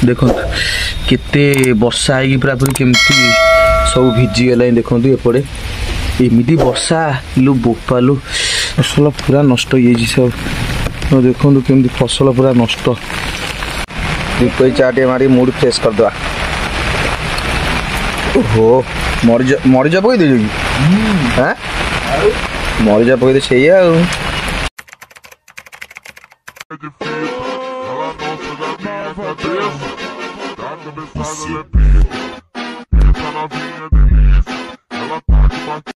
देखो केते वर्षा है पूरा पूरी केमती सब भिजी गला देखो एपटे एमती वर्षा लु बोपालु फसल पूरा नष्ट हो सब देखो केमती फसल पूरा नष्ट दीप चाटे मारी मूड फ्रेश करदे ओहो मरीजा पकई दे हाँ मरीजा पकई दे से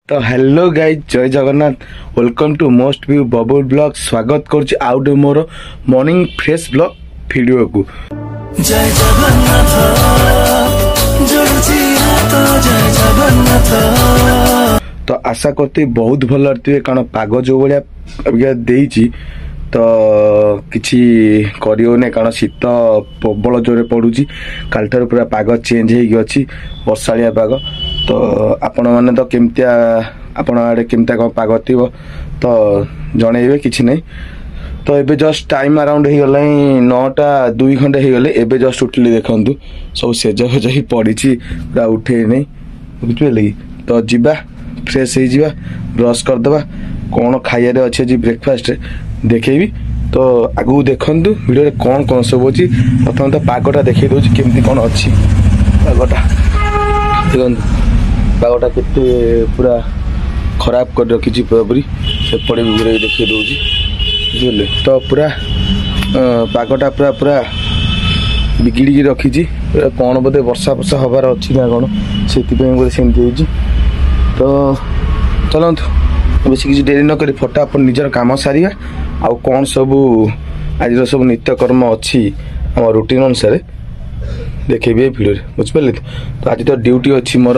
तो hello guys Jai Jagannath welcome to most view bubble blog स्वागत करुच्ची out more morning fresh blog video को जय जगन्नाथ तो आशा करते बहुत भल रही कारण पाग जो भाया देइची तो किसी करियोने कारण शीत प्रबल जोरे पड़ुची कालठार पूरा पाग चेंज होगी वर्षाड़िया पाग तो आपण मैंने तो केमतिया आपण आड़े केमतिया कौन पाग थी तो जनइबे किसी नहीं तो एबे जस्ट टाइम अराउंड हो गला 9:02 खंडे हो गले एबे जस्ट उठली देखंतु सब सेज फेज ही पड़ी पूरा उठे नहीं बुझे कि तो जीवा फ्रेश हो जावा ब्रश करदे कौन खाइबारे अच्छे जी ब्रेकफास्ट देखेबी तो आगू देखंतु वीडियो कौन कौन सब अच्छी प्रथम तो पागटा देखे दूसरी केमती कौन अच्छी पागटा देखो पागटा केते पूरा खराब कर रखी पूरापूरी सेपटे भी पूरा देखे दूसरी बुझे तो पूरा पागटा पूरा पूरा बिगिड़ी रखी कौन बोधे वर्षा वर्षा हबार अच्छी ना कौन से बोधे सेमती होती तो चलतु बेस किसी डेरी न करी फटाफट निजर काम सारिया आउ कौन सब आज सब नित्यकर्म अच्छी आम रुटीन अनुसार देखेबी भिडियो बुझिपारे तो आज तो ड्यूटी अच्छी मोर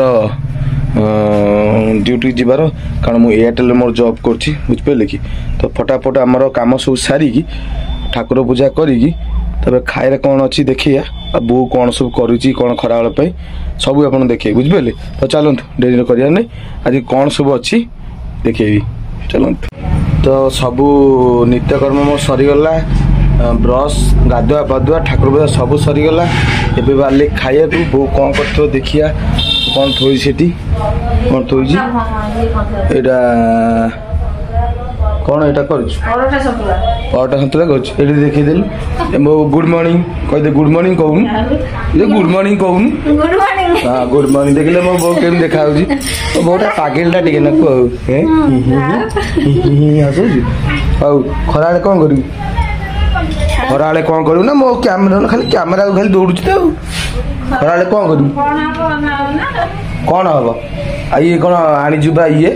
ड्यूटी जीवार कारण मुझे एयरटेल मोर जॉब करछि बुझिपारे कि तो फटाफट आमर काम सब सारिकी ठाकुर पूजा करी तब खाए कौन अच्छी देखिया बो कौन सब करुच्ची कौन खरा बेल सब आप देखे बुझिपारे तो चलतु डेरी कर नहीं आज कौन सब अच्छी देखेबी चलतु तो सबू नित्यकर्म मोर सरीगला ब्रश गाधुआ पाधुआ ठाकुर पूजा सब सरीगला एबे बाले खाइया बो कौन कर देखिया कौन थोड़ी सेठी कौन थोड़ी एटा कौन एटा कर परटा सतुला कर देखी देल मो गुड मॉर्निंग कह गुड मॉर्निंग कहून गुड मॉर्निंग कहून हाँ गुड मॉर्निंग देखले मो बो केम देखा होजी तो बोटा पागलटा टिके न को हसुजी हौ खराले कौन करी खराले कौन करू ना मो कैमरा खाली कैमरा को खाली दौड़ुची तो खराले कौन करू कौन हम आ ये कौन आनी जुबा ये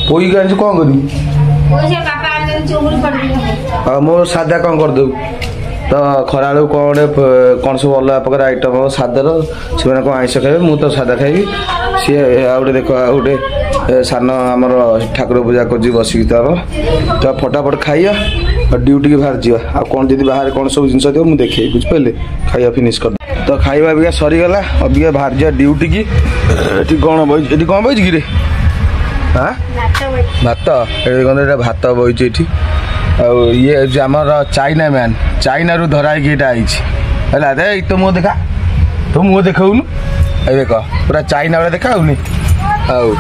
पोई गाड़ी कौन करू मो सादा कौन कर दो तो खरा कौन सब अलग प्रकार आइटम हम सादार से कौन आइस खाए मुझे तो सादा खाइबी सी आउटे देख गोटे सान आमर ठाकुर पूजा कर बसिक तो फटाफट खाइया और ड्यूटी की बाहर जावा आ कौन जब बाहर कौन सब जिन थी मुझे देखे बुझिपारे खाइया फिनिश कर तो खाइबा अबिका सरीगला अबिका बाहर जा ड्यूटी की कौन बही कौन बही कि रे हाँ भात ये भात बही ये आमर चाइना मैन चाइना रू धराई है दे तो मुँह देखा तो मुँह देखौनु देख पूरा चाइना वाला देखा आउ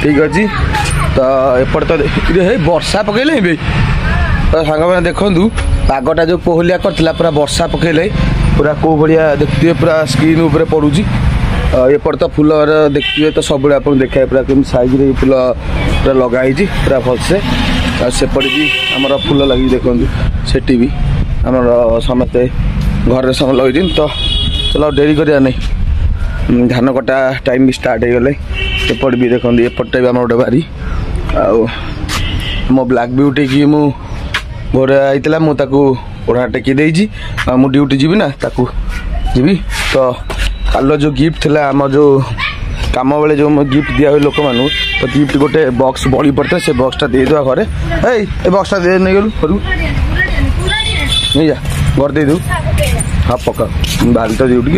ठीक अच्छे तो एपट तो वर्षा पकड़े तो सांग मैंने देखूँ पागटा जो कोहलिया करता पूरा वर्षा पकड़े पूरा कौ भाया देखिए पूरा स्क्रीन उपर पड़ूँ एपट तो फूल देखिए तो सब आप देखा पूरा कम साइज फूल पूरा लगाई पूरा भलसे सेपटे भी आमर फूल लगी देखो सेठी भी आमर समस्ते घर सम लगे तो चलो डेरी करिया नहीं धान कटा टाइम भी स्टार्ट हो गले एपट भी देखो एपटा भी आम गोटे बारी मो ब्लैक ब्यूटी की मु घरे आईला मुझे ओढ़ा टेकी देजी मु ड्यूटी जीवी ना ताकू जीवी तो काल जो गिफ्ट थी आम जो काम बेले जो गिफ्ट दिया हुए लोक मानू तो गिफ्ट गोटे बॉक्स बड़ी पड़ता से बॉक्सटा देदेवा घरे ए बॉक्सटा दे नहीं गलु घर नहीं जा घर दे दू हाँ पका बाहर तो ड्यूटी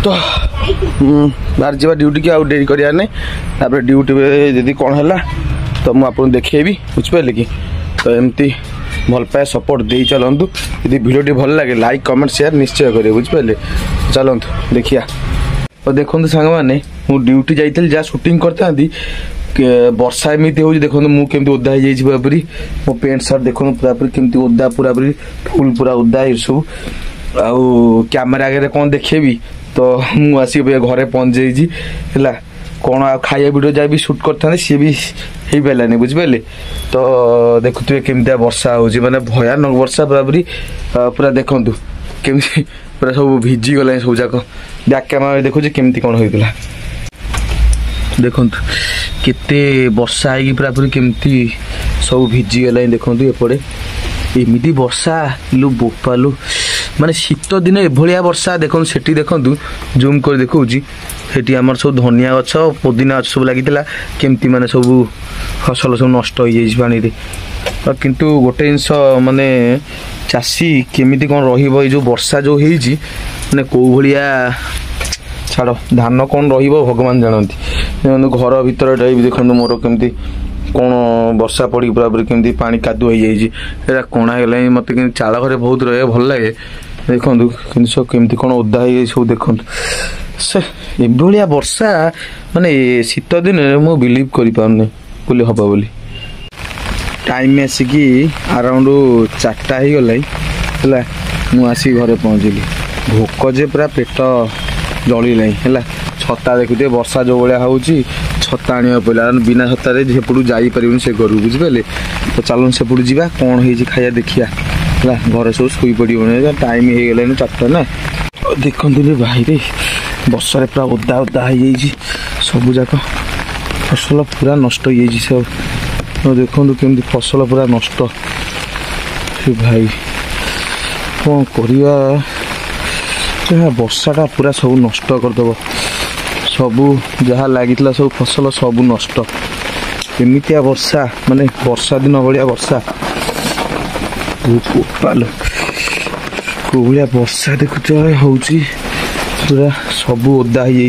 तो बाहर जावा ड्यूटी की आउ डेरी करिया नहीं ड्यूटी जदि कौन है तो मुझे आपको देखेबी बुझिपारे कि तो एमती भल पाए सपोर्ट दे चलतु यदि भिडियो भल लगे लाइक कमेंट शेयर निश्चय करेंगे बुझिपारे चलतु देखिया और देखो सांग मैंने मु ड्यूटी जाइए जहाँ शूटिंग करता वर्षा एमती हो देखो मुझे ओदा हो जाइए पूरापूरी मो पेंट सार्ट देखो पूरापूरी केमती ओदा पूरापूरी फुल पूरा ओदा है सब आउ कैमेरा आगे कौन देखेबी तो मुझे घरे पहुँच जाइए कौन खाया वीडियो जहाँ भी शूट करते सी भी हो पारानी बुझिपारे तो देखुए केमती वर्षा हो माने भयानक वर्षा पूरापूरी पूरा देखु केमती पूरा सब भिजी गला सब जाक बैक कैमेरा देखुचे केमती कौन होता देखु केते वर्षा है पूरापूरी केमती सब भिजी गला देखु एपटे एमती वर्षा लु बोपालु माने शीत दिन एभलिया वर्षा देखो सेठी देखु जूम कर देखौची सेठी आमर सब धनिया गछ पुदीना गछ सब लागितिला केमती माने सब फसल सब नष्ट हो जाइछ पानी रे किंतु गोटे जिनस माने चाषी केमिति कौन रहिबो ए जो वर्षा जो हेइची माने को भलिया छाड़ धान कौन रहिबो भगवान जानती घर भीतर देखो मोर केमती कौन वर्षा पड़ी पूरापूरी केमती पानी कादु हो जाइए कणा है मत चाल घरे बहुत रहे भल लगे देखु सब केमती कौन ओदा हो सब देखु से एभलिया वर्षा माने शीत दिन मु बिलीव करि पाउनी बोली हबा बोली टाइम आसिकी अराउंड 4टा हो गला मु आसी घरे पहुँचली भोक जे पूरा पेट जलिला है छता देखुए वर्षा जो भाया हो छता आने पड़ा बिना छतारे सेपटू जापर से घर बुझिपारे तो चलन सेपटू जा कौन हो खाया देखिया है घर सब शुई पड़े टाइम हो गलानी 4टा ना देखते भाई रे वर्षा पूरा ओदा ओदा हो सब जाक फसल पूरा नष्ट हो सब तो देखो केमती फसल पूरा नष्ट भाई कौन करिया वर्षाटा पूरा सब नष्ट करदेव सबू जहाँ लगी सब फसल सब नष्ट एमतिया वर्षा माने वर्षा दिन भाया वर्षा पालो को भाया वर्षा देखुच हो पूरा सब ओदा हो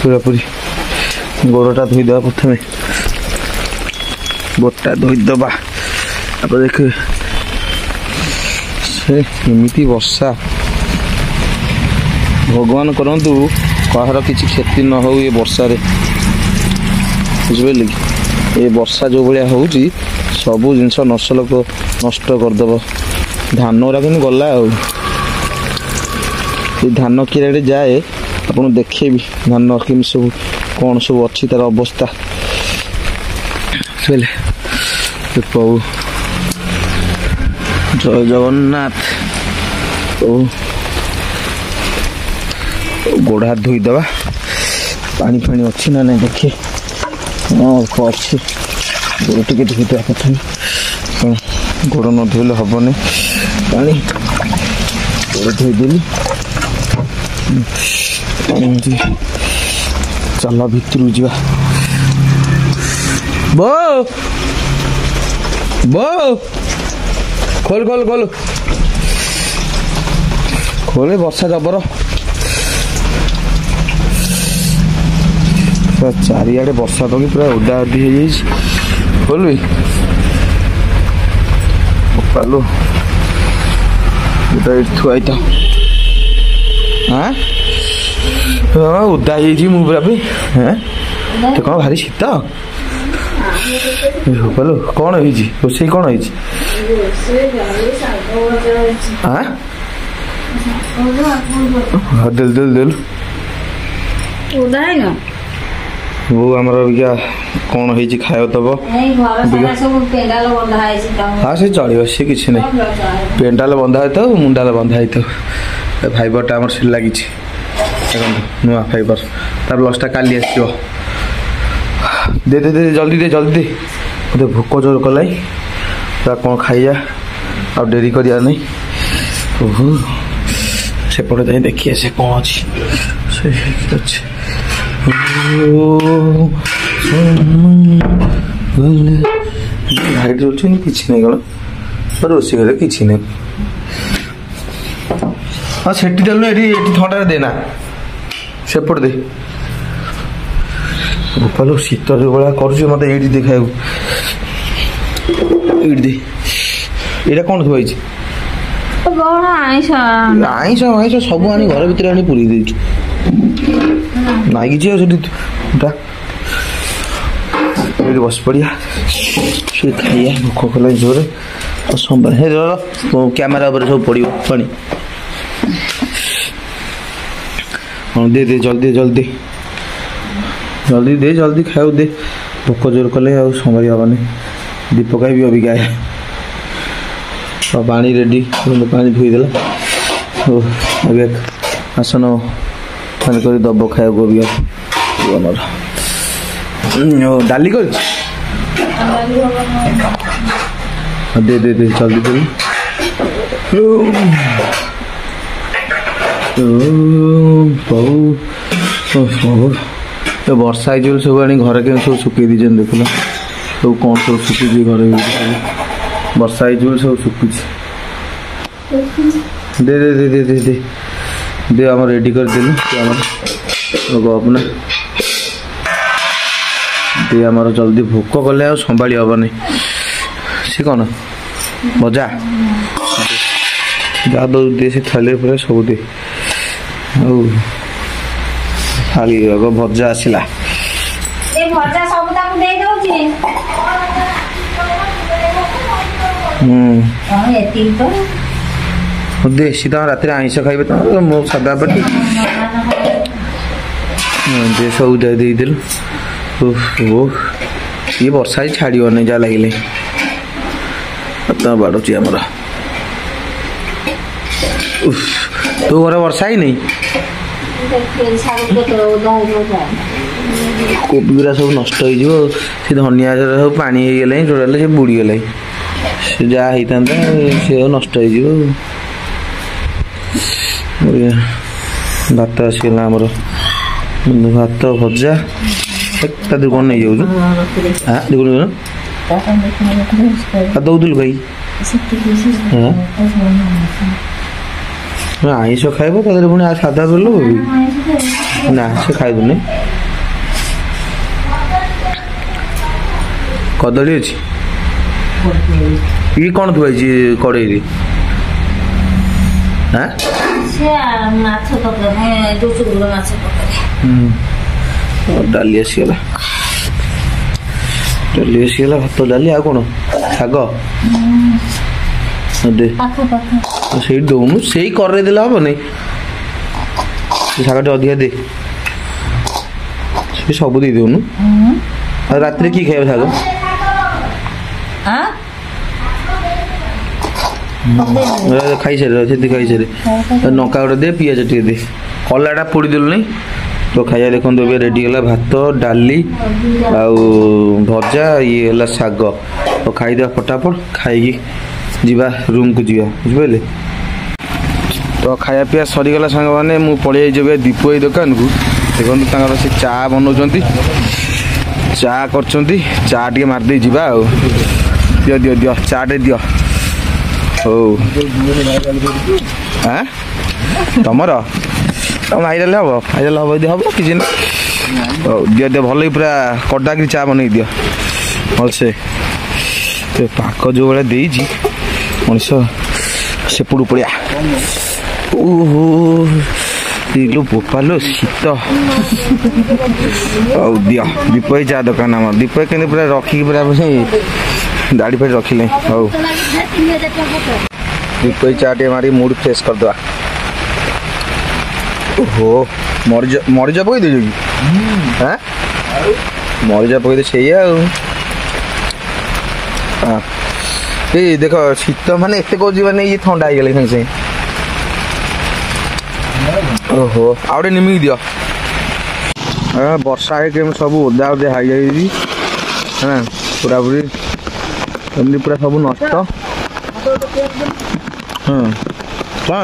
पूरापूरी गोड़टा धोईदे प्रथम गोटा धोईदबा आप देख से एमती वर्षा भगवान करंतु कहार किसी क्षति न हो ये वर्षा बुझे कि ये वर्षा जो भाया हो सबू जिनस नसल को नष्ट करदेव धान गुरा कि गला धान किड़े जाए आप देखे भी धान कि सब कौन सब अच्छी तार अवस्था प्रभु जय जगन्नाथ गोड़ हाथ धोईदबा पानी फाणी अच्छी ना नहीं देखिए अल्प अच्छी गोड़ टे धोईदे प्रथम गोड़ न धोले हेनी पानी गोड़ धोईदेली चल भितर जा बो बो खोल खोल खोल खोले वर्षा जबर चारिआडे वर्षा पकी पूरा ओदा ओदी हो खोल पालो थुआई था हाँ ओदा हो पूरा भी हाँ तो कौन भारी शीत पालो कौन हो रोषे कौन हो दिल दिल दिल वो आमर क्या कौन हो खाया दब हाँ से चलो सी किसी ना पेंडाल बंधा था मुंडाल बंधा था फाइबरटा आम से लगी नुआ फाइबर तार लसटा काली आसो दे दे दे जल्दी दे जल्दी दे मत भोक जोर कल कौन खाइया आ डेरी करिया नहीं ओहो सेपटे जाए देखिए से कौन अच्छी लाइट जलुन किसी नहीं कौन रोषे घर किसी नहीं हाँ सेठी चलना ये थंडा देना सेपट दे भोपाल शीत जो भाया कर मत ये देखा दे ଏଇଟା କ'ଣ ଥୁଆଇଛି? ଆଇଁଷ ଆଇଁଷ ସବୁ ଆଣି ଘର ଭିତରେ ଆଣି ପୁରେଇ ଦେଇଛୁ। ନାଗିଛି ଆଉ ସେଠି ଏଇଠି ବସି ପଡ଼ିଆ ସେ ଖାଇବା ଭୋକ କଲା ଜୋରେ। ସୋମବାର କ୍ୟାମେରା ଉପରେ ସବୁ ପଡ଼ିବ ପାଣି। ହଁ ଦେ ଜଲ୍ଦି ଜଲ୍ଦି ଜଲ୍ଦି ଦେ ଜଲ୍ଦି ଖାଇବାକୁ ଦେ। ଭୋକ ଜୋର କଲେ ଆଉ ସମ୍ଭାଳି ହେବନି। ଦୀପ ଖାଇବି ଅବିକା ପାଣି ରେଡ଼ି ପାଣି ଧୋଇଦେଲା। ଏବେ ଆସନ ପାଣି କରି ଦେବ ଖାଇବାକୁ ଅବିକା। ଆମର ଡାଲି କରିଛି ଦେ ଜଲ୍ଦି ଜଲ୍ଦି। ବର୍ଷା ହେଇଛି ବୋଲି ସବୁ ଆଣି ଘରେ କେମିତି ସବୁ ଶୁଖେଇ ଦେଇଛନ୍ତି ଦେଖୁନ। ସବୁ କ'ଣ ସବୁ ଶୁଖୁଛି ଘରେ ବର୍ଷା ହେଇଛି ବୋଲି ସବୁ ଶୁଖୁଛି। ଦେ ଦେ ଦେ ଦେ ଦେ ଦେ ଦେ ଆମର ରେଡ଼ି କରିଦେଲୁ ଆମର ଗପନା ଦେ ଆମର ଜଲ୍ଦି। ଭୋକ କଲେ ଆଉ ସମ୍ଭାଳି ହେବନି। ସେ କ'ଣ ଭଜା ଯାହା ଦଉ ଦେ ସେ ଥାଳିରେ ପୁରା ସବୁ ଦେ। ଆଉ ଥାଳି ଭଜା ଆସିଲା ଦେ ସି ତମ ରାତିରେ ଆଇଁଷ ଖାଇବେ ତ ମୋ ସାଧା ପାଟି ଦେ ସବୁ ଦେଇଦେଲୁ। ଇଏ ବର୍ଷା ହେଇ ଛାଡ଼ିବନି ଯାହା ଲାଗିଲେ ବାଡ଼ୁଛି ଆମର। ତୋ ଘରେ ବର୍ଷା ହେଇନି? କୋବି ଗୁରା ସବୁ ନଷ୍ଟ ହେଇଯିବ। ସେ ଧନିଆ ସବୁ ପାଣି ହେଇଗଲାଣି ଟୋଟାଲି ସେ ବୁଡ଼ିଗଲାଣି। ସେ ଯାହା ହେଇଥାନ୍ତା ସେ ନଷ୍ଟ ହେଇଯିବ। ଭାତ ଆସିଗଲା ଆମର ଭାତ ଭଜା ତା ଦେହରୁ କ'ଣ ନେଇଯାଉଛୁ? ଦଉଥିଲୁ ଭାଇ ଆଇଁଷ ଖାଇବ ତା ଦେହରେ ପୁଣି ସାଧା ଦେଲୁ ନା ସେ ଖାଇବୁନି। କଦଳୀ ଅଛି ଇଏ କ'ଣ ଥୁଆଇଛି କଡ଼େଇରେ? ଡାଲି ଆସିଗଲା ଭାତ ଡାଲି ଆଉ କ'ଣ ଶାଗ ଦେ ସେଇଠି ଦଉନୁ ସେଇ କରେଇ ଦେଲେ ହବନି। ସେ ଶାଗଟା ଅଧିକା ଦେ ସେ ସବୁ ଦେଇ ଦଉନୁ। ଆଉ ରାତିରେ କି ଖାଇବ ଶାଗ? ଖାଇସାରେ ସେଠି ଖାଇସାରେ ଲଙ୍କା ଗୋଟେ ଦେ ପିଆଜ ଟିକେ ଦେ କଲାଟା ପୋଡ଼ି ଦେଲୁନି। ତ ଖାଇବା ଦେଖନ୍ତୁ ଏବେ ରେଡ଼ି ହେଲା ଭାତ ଡାଲି ଆଉ ଭଜା ଇଏ ହେଲା ଶାଗ। ତ ଖାଇଦେବା ଫଟାଫଟ ଖାଇକି ଯିବା ରୁମ୍କୁ ଯିବା ବୁଝିପାରିଲେ। ତ ଖାଇବା ପିଇବା ସରିଗଲା ସାଙ୍ଗମାନେ। ମୁଁ ପଳେଇ ଯାଇଛି ଏବେ ଦୀପ ଏଇ ଦୋକାନକୁ। ଦେଖନ୍ତୁ ତାଙ୍କର ସେ ଚା ବନାଉଛନ୍ତି ଚା କରୁଛନ୍ତି। ଚା ଟିକେ ମାରିଦେଇ ଯିବା ଆଉ। ଦିଅ ଦିଅ ଦିଅ ଚା ଟେ ଦିଅ। ହଉ ତମର ଆଇଦେଲେ ହବ ଆଇଦେଲେ ହବ ଯଦି ହବ କିଛି ନାହିଁ। ହଉ ଦିଅ ଦିଅ ଭଲ ପୁରା କଡ଼ାକିରି ଚା ବନେଇ ଦିଅ ଭଲସେ। ପାକ ଯେଉଁ ଭଳିଆ ଦେଇଛି ମଣିଷ ସେପଟୁ ପଡ଼ିଆ। ଓହୋ ଇଲୋ ବୋପାଲୋ ଶୀତ। ହଉ ଦିଅ ଦୀପ ଚା ଦୋକାନ ଆମର। ଦୀପ କେମିତି ପୁରା ରଖିକି ପୁରା ଦାଢ଼ି ଫାଡ଼ି ରଖିଲେ। ହଉ ଦୀପ ଚା ଟିକେ ମାରି ମୁଡ଼ ଫ୍ରେଶ୍ କରିଦେବା। ଓହୋ ମରିଚା ପକେଇ ଦେଉଛୁ କି? ମରିଚା ପକେଇ ଦେ ସେଇଆ ଆଉ। ଏଇ ଦେଖ ଶୀତ ମାନେ ଏତେ କହୁଛି ମାନେ ଇଏ ଥଣ୍ଡା ହେଇଗଲା ସାଙ୍ଗେ ସାଙ୍ଗେ। ଓହୋ ଆଉ ଗୋଟେ ନିମିକି ଦିଅ। ବର୍ଷା ହେଇକି ସବୁ ଓଦା ଓଦା ହେଇଯାଇଛି ପୁରାପୁରି ଏମିତି ପୁରା ସବୁ ନଷ୍ଟ। କ'ଣ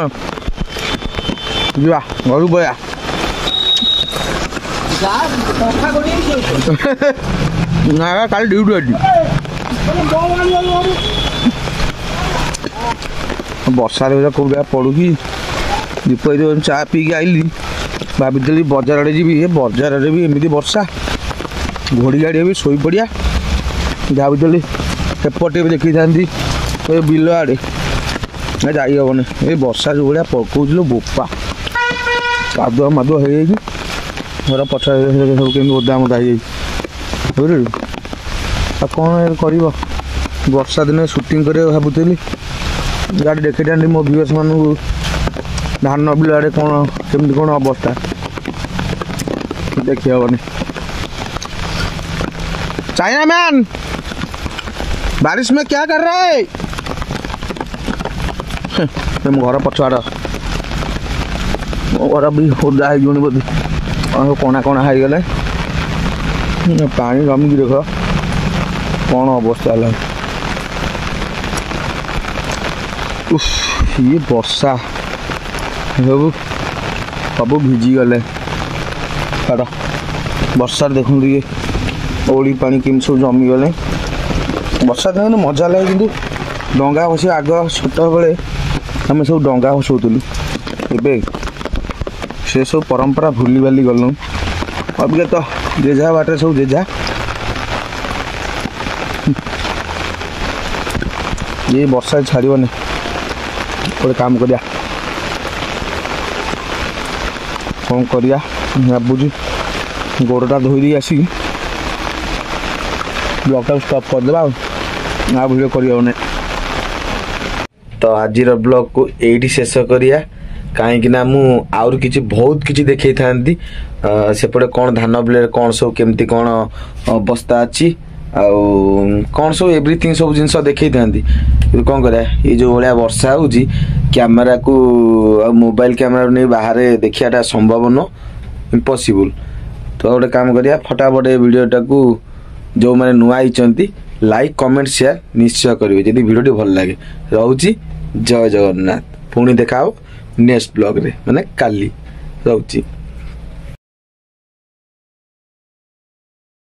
ଯିବା ଘରକୁ ପଳେଇବା। ନା କାଲି ଡ୍ୟୁଟି ଅଛି। ବର୍ଷାରେ କୋଉ ପଡ଼ୁଛି। ଦୀପ ଚା ପିଇକି ଆଇଲି ଭାବିଥିଲି ବଜାର ଆଡ଼େ ଯିବି। ଏ ବଜାରରେ ବି ଏମିତି ବର୍ଷା ଘୋଡ଼ି ଗାଡ଼ି ବି ଶୋଇପଡ଼ିଆ। ଭାବିଥିଲି ଏପଟେ ବି ଦେଖିଥାନ୍ତି ଏ ବିଲ ଆଡ଼େ ଯାଇ ହେବନି। ଏଇ ବର୍ଷା ଯେଉଁ ଭଳିଆ ପକଉଥିଲୁ ବୋପା କାଦୁଆ ମାଦୁଆ ହେଇଯାଇଛି। ଘର ପଛ ସବୁ କେମିତି ଓଦା ମୋଦା ହେଇଯାଇଛି ବୁଝିଲୁ। ଆଉ କ'ଣ କରିବ, ବର୍ଷା ଦିନେ ସୁଟିଂ କରିବାକୁ ଭାବୁଥିଲି। ଗାଡ଼ି ଦେଖେଇଥାନ୍ତି ମୋ ଭିଉଅର୍ସ ମାନଙ୍କୁ ଧାନ ବିଲ ଆଡ଼େ କ'ଣ କେମିତି କ'ଣ ଅବସ୍ଥା ଦେଖି ହେବନି। चाइना मैन बारिश में क्या कर रहा है? मो घर पछुआड़ मो घर भी ओदा हो बोधे कणा कणा हाईगले पानी जमिकी देख कौन अवस्था है। ये वर्षा सब सब भिजिगले छाड़ वर्षा देखूँ टे ओली पानी केम सब जमीगले। वर्षा दिन मजा लगे कि डंगा बस आग छोट बेले आम सब डंगा बसौलु ए से सब परंपरा भूली बाली गलु। अबिका तो जेजा बाटे सब जेजा। ये वर्षा छाड़बनी गोटे काम करिया कौन करिया भावुँ गोड़टा धोई आसी ब्लॉग स्टॉप करदेबा आ वीडियो करने। तो आज ब्लॉग को यही शेष करिया कहीं मु आउर किछि बहुत किछि देखै थांती सेपटे कौन धान बिल कौन सब केमती कौन अवस्था अच्छी कौन सब एवरीथिंग सब जिन देखै थांती। कौन करा ये जो भाया वर्षा होउची कैमेरा को मोबाइल कैमेरा नहीं बाहर देखियाटा संभव न इम्पॉसिबल। तो गोटे काम करिया फटाफट ए वीडियोटा को जो मैंने नुआ आइचंती लाइक कमेंट शेयर निश्चय करेंगे जदि वीडियो भल लगे। रोची जय जगन्नाथ पुणी देखाओ नेक्स्ट ब्लॉग रे माने काली रोची।